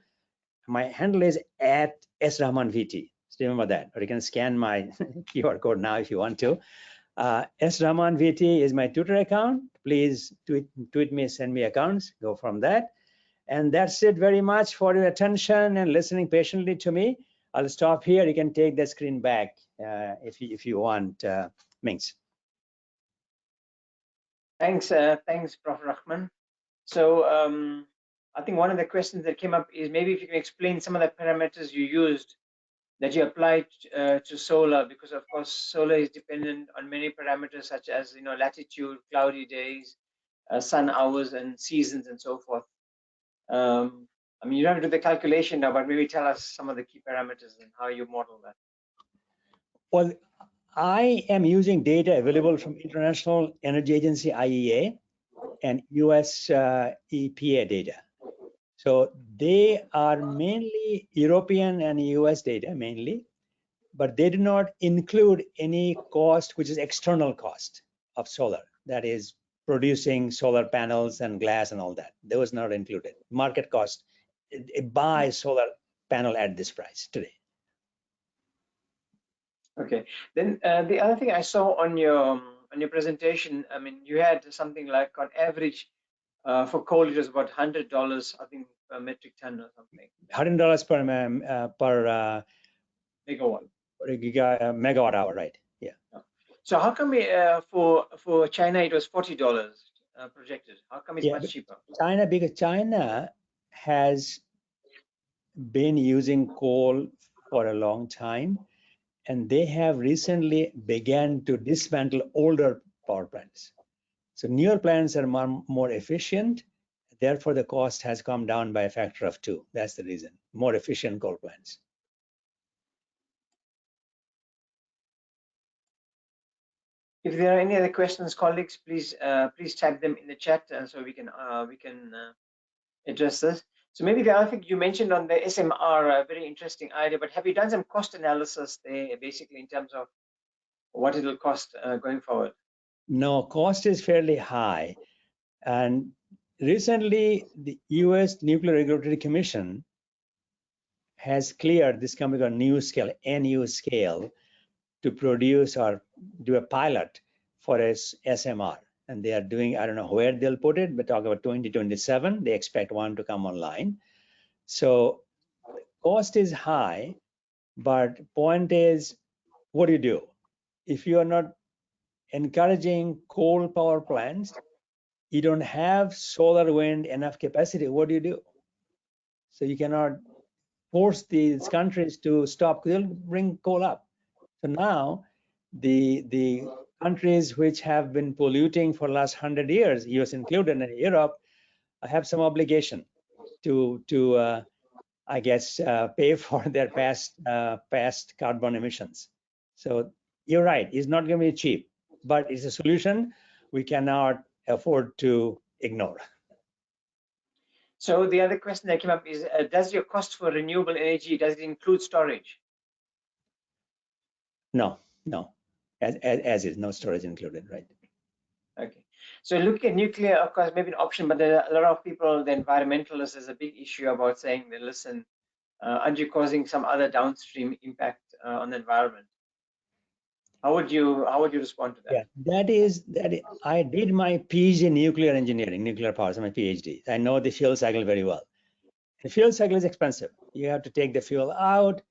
S4: My handle is @srahmanvt. So remember that. Or you can scan my QR code now if you want to. srahmanvt is my Twitter account. Please tweet me, send me accounts, go from that. And that's it very much for your attention and listening patiently to me. I'll stop here. You can take the screen back if you want, Mings.
S3: Thanks, Prof. Rahman. So I think one of the questions that came up is maybe if you can explain some of the parameters you used that you applied to solar, because of course solar is dependent on many parameters such as latitude, cloudy days, sun hours, and seasons, and so forth. I mean, you don't have to do the calculation now, but maybe tell us some of the key parameters and how you model that.
S4: Well, I am using data available from International Energy Agency, IEA, and US EPA data. So they are mainly European and US data mainly, but they do not include any cost which is external cost of solar. That is producing solar panels and glass and all that. That was not included. Market cost, buy solar panel at this price today.
S3: Okay. Then the other thing I saw on your presentation, I mean, you had something like on average for coal, it was about $100, I think, per metric ton or something.
S4: $100 per
S3: megawatt.
S4: Megawatt hour, right? Yeah.
S3: So how come for China it was $40 projected? How come it's much cheaper?
S4: China, because China has been using coal for a long time, and they have recently began to dismantle older power plants. So newer plants are more efficient. Therefore, the cost has come down by a factor of 2. That's the reason. More efficient coal plants.
S3: If there are any other questions, colleagues, please type them in the chat so we can address this. So maybe the other thing you mentioned on the SMR, a very interesting idea, but have you done some cost analysis there, basically in terms of what it will cost going forward?
S4: No, cost is fairly high. And recently, the US Nuclear Regulatory Commission has cleared this company called NU Scale, to produce or do a pilot for SMR. And they are doing, I don't know where they'll put it, but talk about 2027, they expect one to come online. So cost is high, but point is, what do you do? If you are not encouraging coal power plants, you don't have solar, wind, enough capacity, what do you do? So you cannot force these countries to stop, they'll bring coal up. So now, the countries which have been polluting for the last 100 years, US included and Europe, have some obligation to I guess, pay for their past carbon emissions. So you're right, it's not going to be cheap, but it's a solution we cannot afford to ignore.
S3: So the other question that came up is, does your cost for renewable energy, does it include storage?
S4: No. As is, no storage included, right?
S3: Okay. So looking at nuclear, of course, maybe an option, but there are a lot of people, the environmentalists, there's a big issue about saying that, listen, aren't you causing some other downstream impact on the environment? How would you respond to that?
S4: Yeah, that is I did my PhD in nuclear engineering, nuclear power, so my PhD. I know the fuel cycle very well. The fuel cycle is expensive. You have to take the fuel out.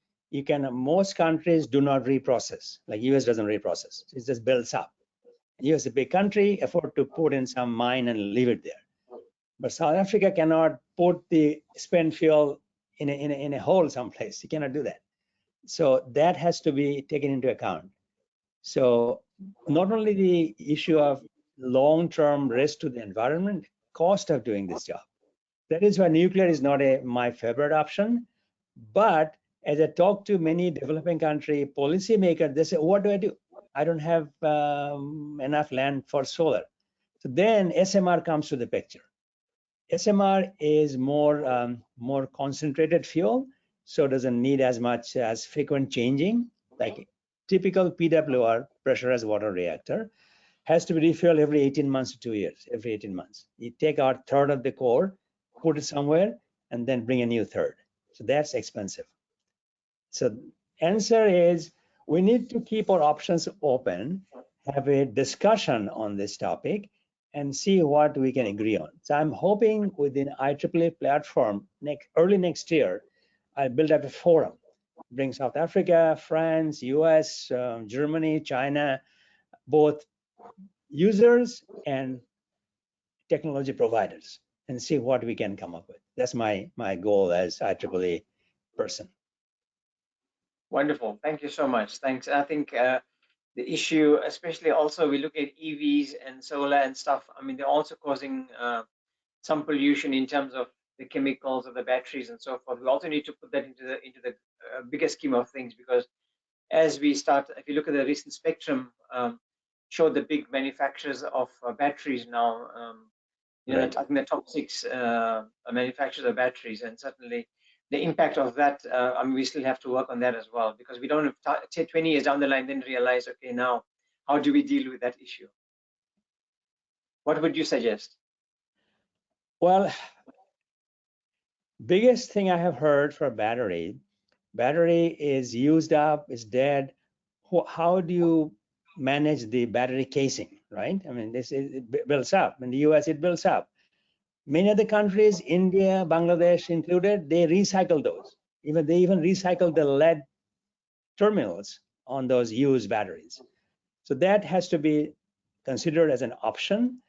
S4: Most countries do not reprocess, like US doesn't reprocess. It just builds up. US is a big country, afford to put in some mine and leave it there. But South Africa cannot put the spent fuel in a hole someplace. You cannot do that. So that has to be taken into account. So not only the issue of long-term risk to the environment, cost of doing this job. That is why nuclear is not my favorite option. But as I talk to many developing country policymakers, they say, what do? I don't have enough land for solar. So then SMR comes to the picture. SMR is more concentrated fuel, so doesn't need as much as frequent changing. Like typical PWR, pressurized water reactor, has to be refueled every 18 months to 2 years, every 18 months. You take out a third of the core, put it somewhere, and then bring a new third. So that's expensive. So answer is, we need to keep our options open, have a discussion on this topic, and see what we can agree on. So I'm hoping within IEEE platform, early next year, I'll build up a forum bring South Africa, France, US, Germany, China, both users and technology providers, and see what we can come up with. That's my goal as IEEE person.
S3: Wonderful. Thank you so much. Thanks. I think the issue, especially also we look at EVs and solar and stuff. I mean, they're also causing some pollution in terms of the chemicals of the batteries and so forth. We also need to put that into the bigger scheme of things, because as we start, if you look at the recent spectrum, show the big manufacturers of batteries now. You know,
S4: Right.
S3: I think the top 6 manufacturers of batteries, and certainly the impact of that. I mean, we still have to work on that as well, because we don't have 20 years down the line then realize, okay, now how do we deal with that issue? What would you suggest?
S4: Well, biggest thing I have heard for battery is used up, is dead. How do you manage the battery casing, right? I mean, it builds up. In the US, it builds up. Many other countries, India, Bangladesh included, they recycle those. They even recycle the lead terminals on those used batteries. So that has to be considered as an option.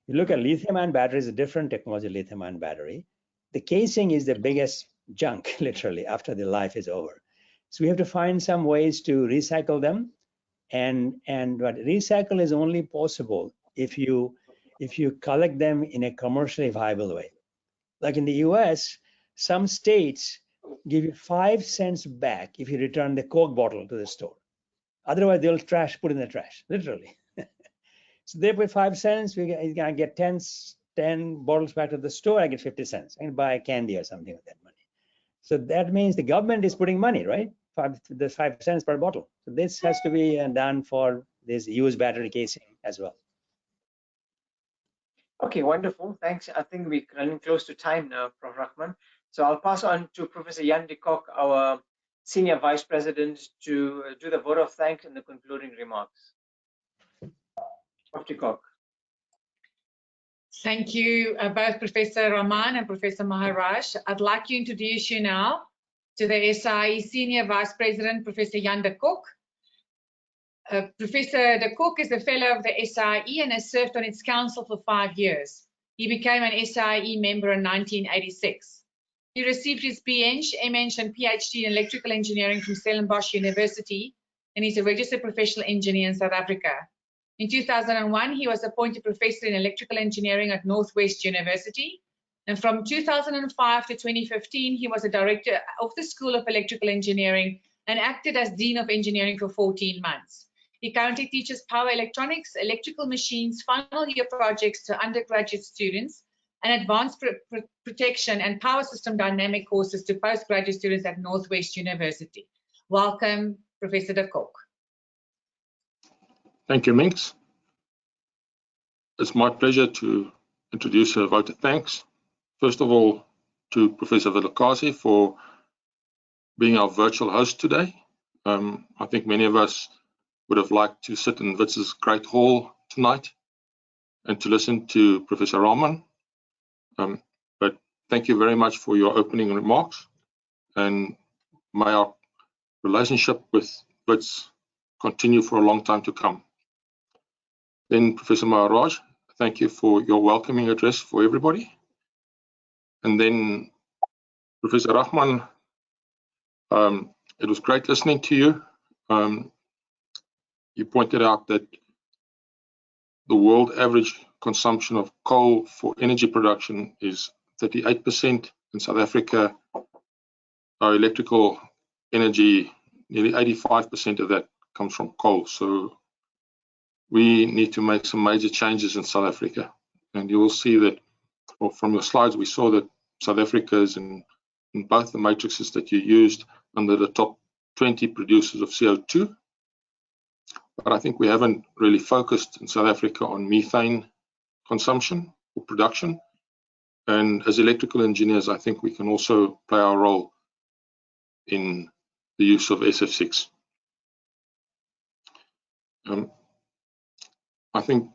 S4: You look at lithium-ion batteries, a different technology lithium-ion battery. The casing is the biggest junk, literally, after the life is over. So we have to find some ways to recycle them. But recycle is only possible if you collect them in a commercially viable way. Like in the US, some states give you 5 cents back if you return the Coke bottle to the store. Otherwise, they'll put in the trash, literally. So they put 5 cents, you can get 10 bottles back to the store, I get 50 cents. I can buy a candy or something with that money. So that means the government is putting money, right? 5 cents per bottle. So this has to be done for this used battery casing as well.
S3: Okay, wonderful. Thanks. I think we're running close to time now, Prof. Rahman. So I'll pass on to Professor Jan de Kock, our Senior Vice President, to do the vote of thanks and the concluding remarks. Prof. de Kock.
S1: Thank you, both Professor Rahman and Professor Maharaj. I'd like to introduce you now to the SAIEE Senior Vice President, Professor Jan de Kock. Professor de Kock is a fellow of the SAIEE and has served on its council for 5 years. He became an SAIEE member in 1986. He received his BEng, MEng and PhD in electrical engineering from Stellenbosch University, and he's a registered professional engineer in South Africa. In 2001, he was appointed professor in electrical engineering at Northwest University. And from 2005 to 2015, he was a director of the School of Electrical Engineering and acted as Dean of Engineering for 14 months. He currently teaches power electronics, electrical machines, final year projects to undergraduate students, and advanced protection and power system dynamic courses to postgraduate students at Northwest University. Welcome, Professor de Kock.
S5: Thank you, Minx. It's my pleasure to introduce a vote of thanks. First of all, to Professor VILAKAZI for being our virtual host today. I think many of us would have liked to sit in Witz's great hall tonight and to listen to Professor Rahman. But thank you very much for your opening remarks, and may our relationship with Witz continue for a long time to come. Then Professor Maharaj, thank you for your welcoming address for everybody. And then Professor Rahman, it was great listening to you. You pointed out that the world average consumption of coal for energy production is 38%. In South Africa, our electrical energy, nearly 85% of that comes from coal. So we need to make some major changes in South Africa. And you will see that, well, from your slides, we saw that South Africa is in both the matrices that you used under the top 20 producers of CO2. But I think we haven't really focused in South Africa on methane consumption or production. And as electrical engineers, I think we can also play our role in the use of SF6. I think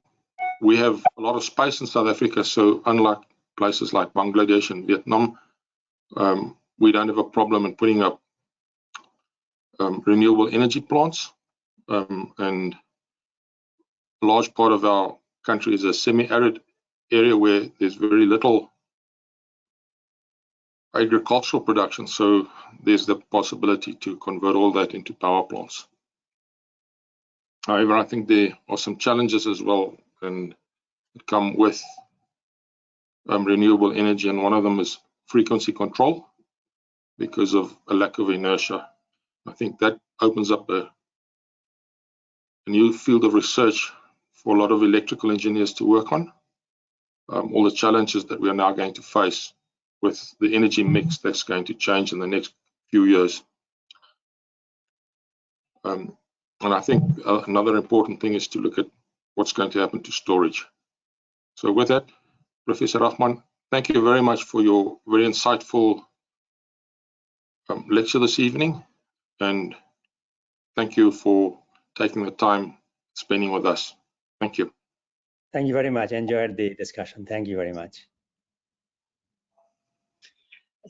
S5: we have a lot of space in South Africa, so unlike places like Bangladesh and Vietnam, we don't have a problem in putting up renewable energy plants, and a large part of our country is a semi-arid area where there's very little agricultural production, so there's the possibility to convert all that into power plants. However, I think there are some challenges as well, and that come with renewable energy, and one of them is frequency control because of a lack of inertia. I think that opens up a new field of research for a lot of electrical engineers to work on. All the challenges that we are now going to face with the energy mix that's going to change in the next few years. And I think another important thing is to look at what's going to happen to storage. So with that, Professor Rahman, thank you very much for your very insightful lecture this evening, and thank you for taking the time spending with us. Thank you.
S4: Thank you very much. Enjoyed the discussion. Thank you very much.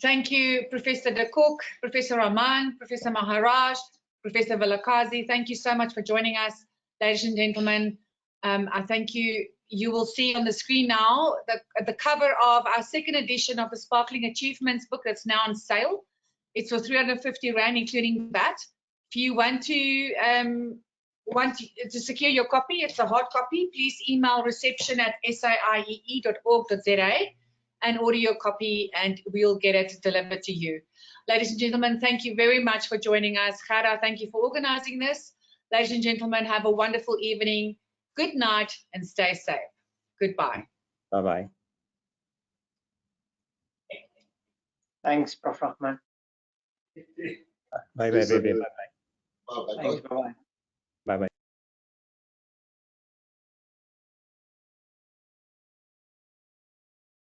S1: Thank you, Professor De Kock, Professor Rahman, Professor Maharaj, Professor VILAKAZI. Thank you so much for joining us, ladies and gentlemen. I thank you. You will see on the screen now the cover of our second edition of the Sparkling Achievements book that's now on sale. It's for 350 Rand, including VAT. If you want to secure your copy, it's a hard copy, please email reception@saiee.org.za and order your copy, and we'll get it delivered to you. Ladies and gentlemen, thank you very much for joining us. Gerda, thank you for organizing this. Ladies and gentlemen, have a wonderful evening. Good night and stay safe. Goodbye.
S4: Bye-bye.
S3: Thanks, Prof. Rahman.
S4: Bye-bye, baby. Bye-bye.
S3: Thanks, bye-bye.